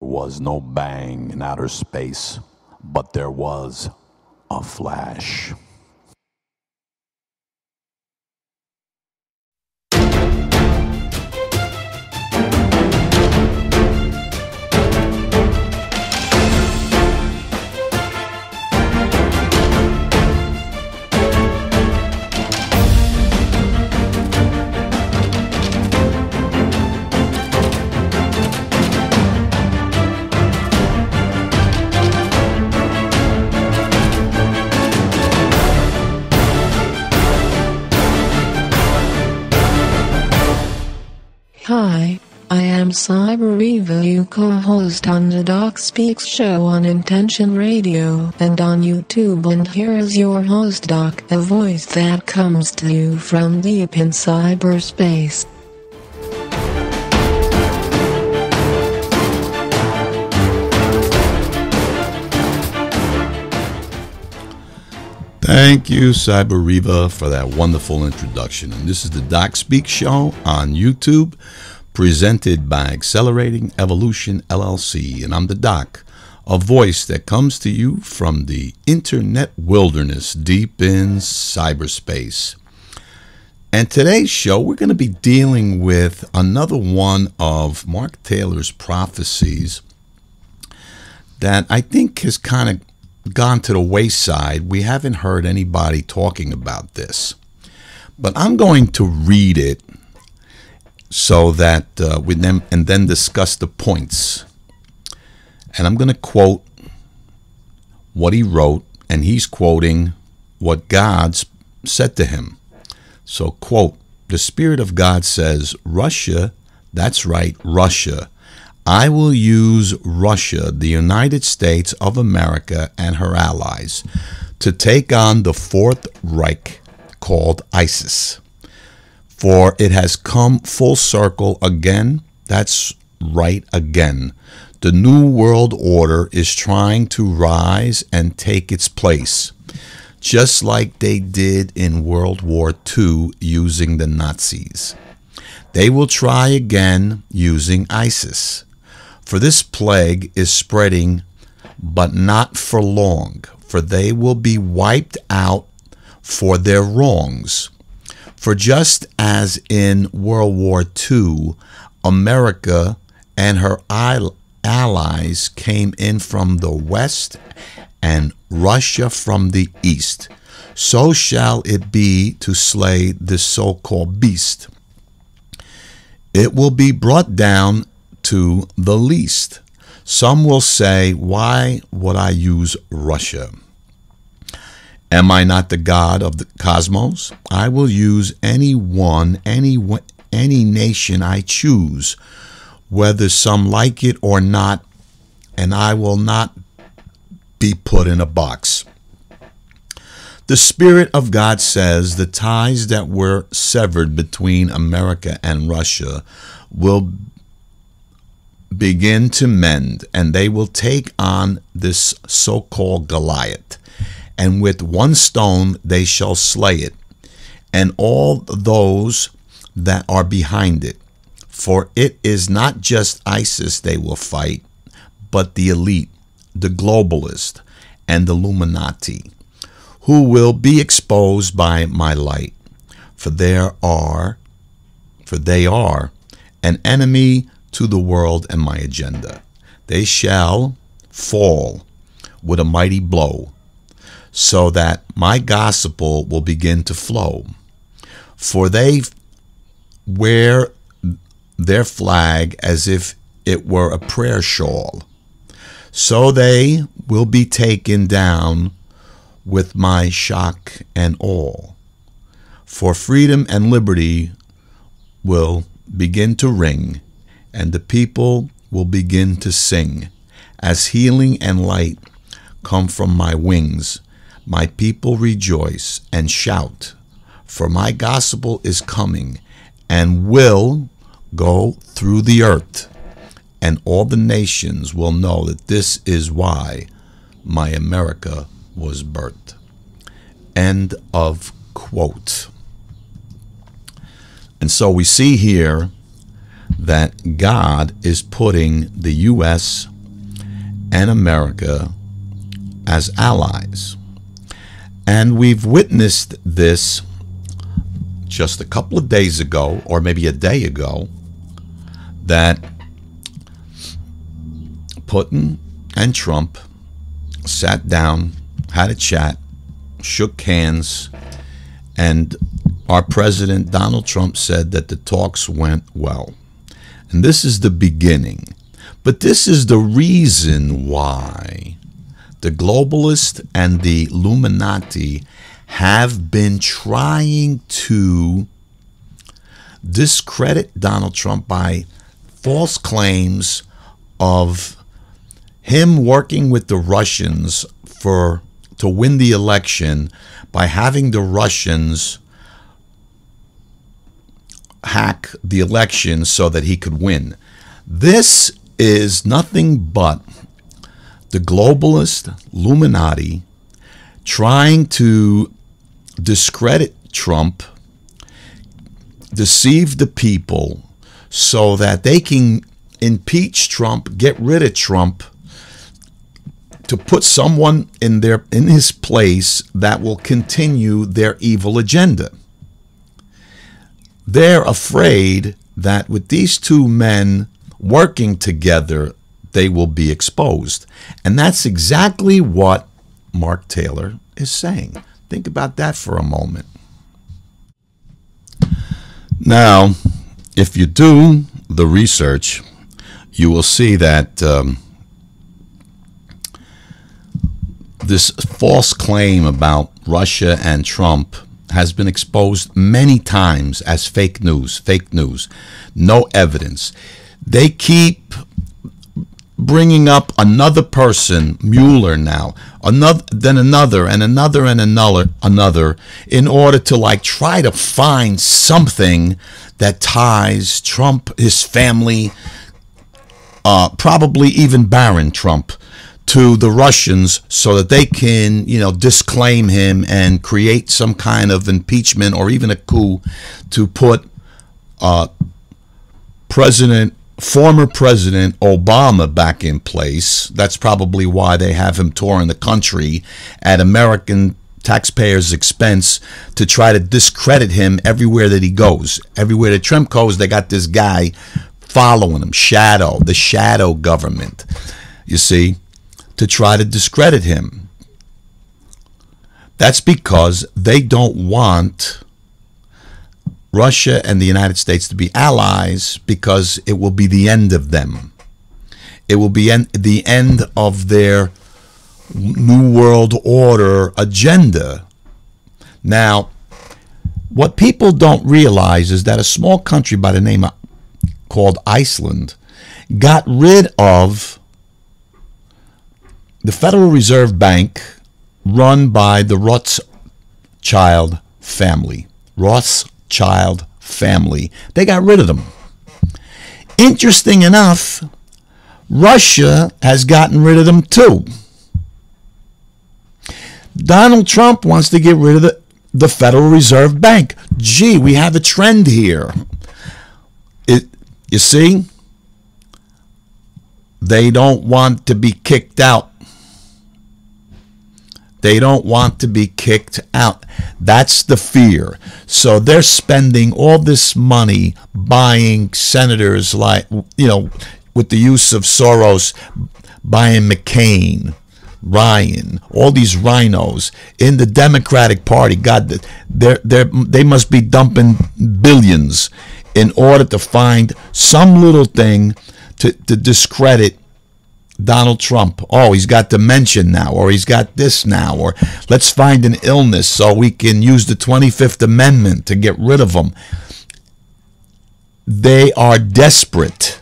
Was no bang in outer space, but there was a flash. Hi, I am Cyber Eva, you co-host on the Doc Speaks show on Intention Radio and on YouTube, and here is your host Doc, a voice that comes to you from deep in cyberspace. Thank you, Cyber Reva, for that wonderful introduction. And this is the Doc Speak Show on YouTube, presented by Accelerating Evolution LLC. And I'm the Doc, a voice that comes to you from the internet wilderness deep in cyberspace. And today's show, we're going to be dealing with another one of Mark Taylor's prophecies that I think has kind of gone to the wayside. We haven't heard anybody talking about this, but I'm going to read it so that we then discuss the points. And I'm going to quote what he wrote, and he's quoting what God said to him. So, quote, "The Spirit of God says, Russia, that's right, Russia, I will use Russia, the United States of America, and her allies to take on the Fourth Reich called ISIS. For it has come full circle again. That's right, again. The New World Order is trying to rise and take its place, just like they did in World War II using the Nazis. They will try again using ISIS. For this plague is spreading, but not for long, for they will be wiped out for their wrongs. For just as in World War II, America and her allies came in from the west and Russia from the east, so shall it be to slay this so-called beast. It will be brought down to the least. Some will say, why would I use Russia? Am I not the God of the cosmos? I will use any nation I choose, whether some like it or not, and I will not be put in a box. The Spirit of God says the ties that were severed between America and Russia will begin to mend, and they will take on this so-called Goliath, and with one stone they shall slay it, and all those that are behind it. For it is not just ISIS they will fight, but the elite, the Globalists, and the Illuminati, who will be exposed by my light. For they are an enemy to the world and my agenda. They shall fall with a mighty blow, so that my gospel will begin to flow. For they wear their flag as if it were a prayer shawl, so they will be taken down with my shock and awe. For freedom and liberty will begin to ring, and the people will begin to sing. As healing and light come from my wings, my people rejoice and shout, for my gospel is coming and will go through the earth, and all the nations will know that this is why my America was birthed. End of quote. And so we see here that God is putting the U.S. and America as allies. And we've witnessed this just a couple of days ago, or maybe a day ago, that Putin and Trump sat down, had a chat, shook hands, and our president, Donald Trump, said that the talks went well. And this is the beginning. But this is the reason why the globalists and the Illuminati have been trying to discredit Donald Trump by false claims of him working with the Russians to win the election by having the Russians hack the election so that he could win. This is nothing but the globalist Illuminati trying to discredit Trump, deceive the people so that they can impeach Trump, get rid of Trump, to put someone in his place that will continue their evil agenda. They're afraid that with these two men working together, they will be exposed. And that's exactly what Mark Taylor is saying. Think about that for a moment. Now, if you do the research, you will see that this false claim about Russia and Trump has been exposed many times as fake news, no evidence. They keep bringing up another person, Mueller now, another, in order to try to find something that ties Trump, his family, probably even Barron Trump, to the Russians so that they can, disclaim him and create some kind of impeachment or even a coup to put former President Obama back in place. That's probably why they have him touring the country at American taxpayers' expense to try to discredit him everywhere that he goes. Everywhere that Trump goes, they got this guy following him, the shadow government, you see, to try to discredit him. That's because they don't want Russia and the United States to be allies, because it will be the end of them. It will be the end of their New World Order agenda. Now, what people don't realize is that a small country by the name called Iceland got rid of the Federal Reserve Bank run by the Rothschild family. They got rid of them. Interesting enough, Russia has gotten rid of them too. Donald Trump wants to get rid of the Federal Reserve Bank. Gee, we have a trend here. You see? They don't want to be kicked out. They don't want to be kicked out. That's the fear. So they're spending all this money buying senators with the use of Soros, buying McCain, Ryan, all these rhinos in the Democratic Party. God, they must be dumping billions in order to find some little thing to discredit Donald Trump. Oh, he's got dementia now, or he's got this now, or let's find an illness so we can use the 25th Amendment to get rid of him. They are desperate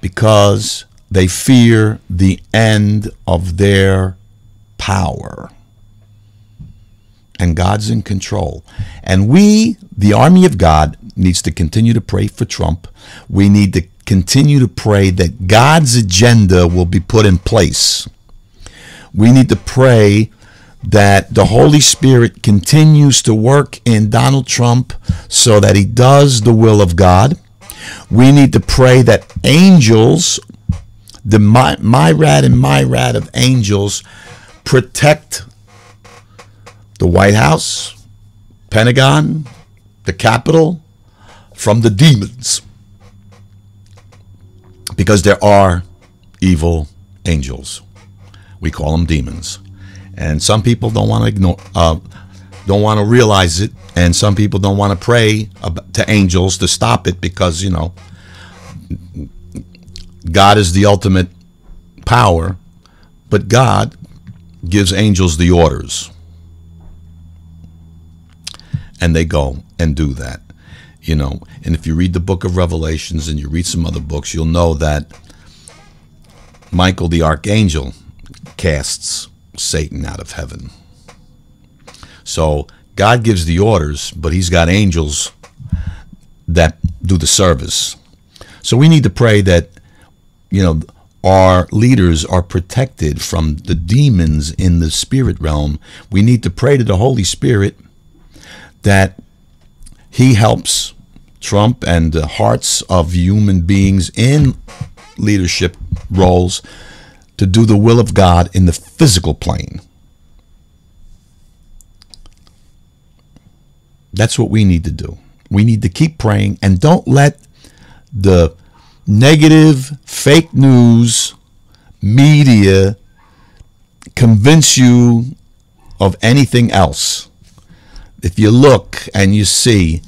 because they fear the end of their power. And God's in control. And we, the army of God, needs to continue to pray for Trump. We need to continue to pray that God's agenda will be put in place. We need to pray that the Holy Spirit continues to work in Donald Trump so that he does the will of God. We need to pray that angels The myriad and myriad of angels protect the White House, Pentagon, the Capitol from the demons. Because there are evil angels. We call them demons. And some people don't want to don't want to realize it, and some people don't want to pray to angels to stop it because, God is the ultimate power, but God gives angels the orders. And they go and do that, And if you read the book of Revelations and you read some other books, you'll know that Michael the archangel casts Satan out of heaven. So God gives the orders, but he's got angels that do the service. So we need to pray that, our leaders are protected from the demons in the spirit realm. We need to pray to the Holy Spirit that he helps Trump and the hearts of human beings in leadership roles to do the will of God in the physical plane. That's what we need to do. We need to keep praying, and don't let the negative, fake news media convince you of anything else. If you look and you see,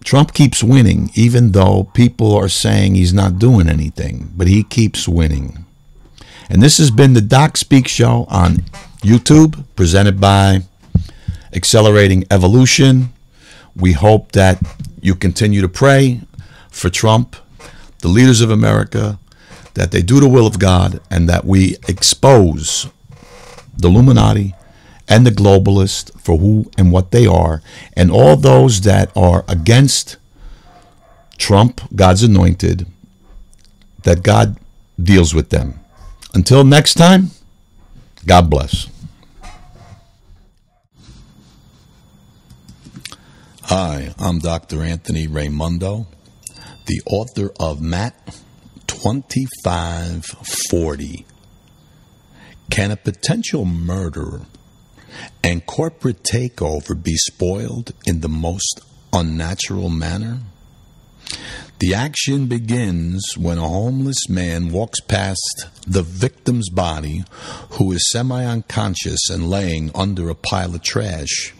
Trump keeps winning, even though people are saying he's not doing anything, but he keeps winning. And this has been the Doc Speak Show on YouTube, presented by Accelerating Evolution. We hope that you continue to pray for Trump, the leaders of America, that they do the will of God, and that we expose the Illuminati and the globalists for who and what they are, and all those that are against Trump, God's anointed, that God deals with them. Until next time, God bless. Hi, I'm Dr. Anthony Raimondo, the author of Matt 2540. Can a potential murderer and corporate takeover be spoiled in the most unnatural manner? The action begins when a homeless man walks past the victim's body, who is semi-unconscious and laying under a pile of trash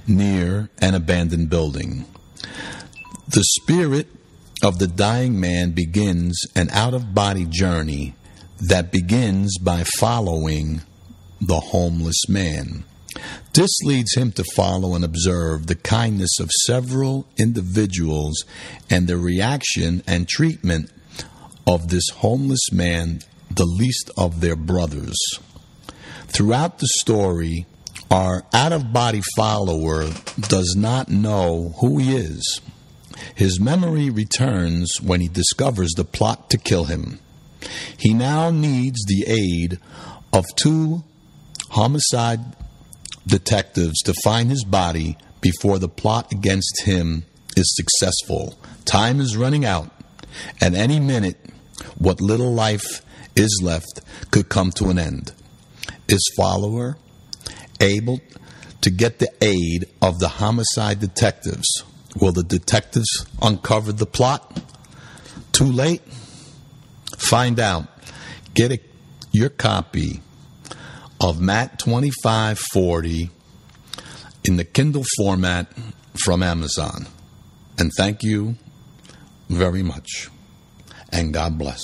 near an abandoned building. The spirit of the dying man begins an out-of-body journey that begins by following the homeless man. This leads him to follow and observe the kindness of several individuals and the reaction and treatment of this homeless man, the least of their brothers. Throughout the story, our out-of-body follower does not know who he is. His memory returns when he discovers the plot to kill him. He now needs the aid of two homicide detectives to find his body before the plot against him is successful. Time is running out. At any minute, what little life is left could come to an end. His follower able to get the aid of the homicide detectives. Will the detectives uncover the plot? Too late? Find out. Get your copy of Matt 2540 in the Kindle format from Amazon. And thank you very much. And God bless.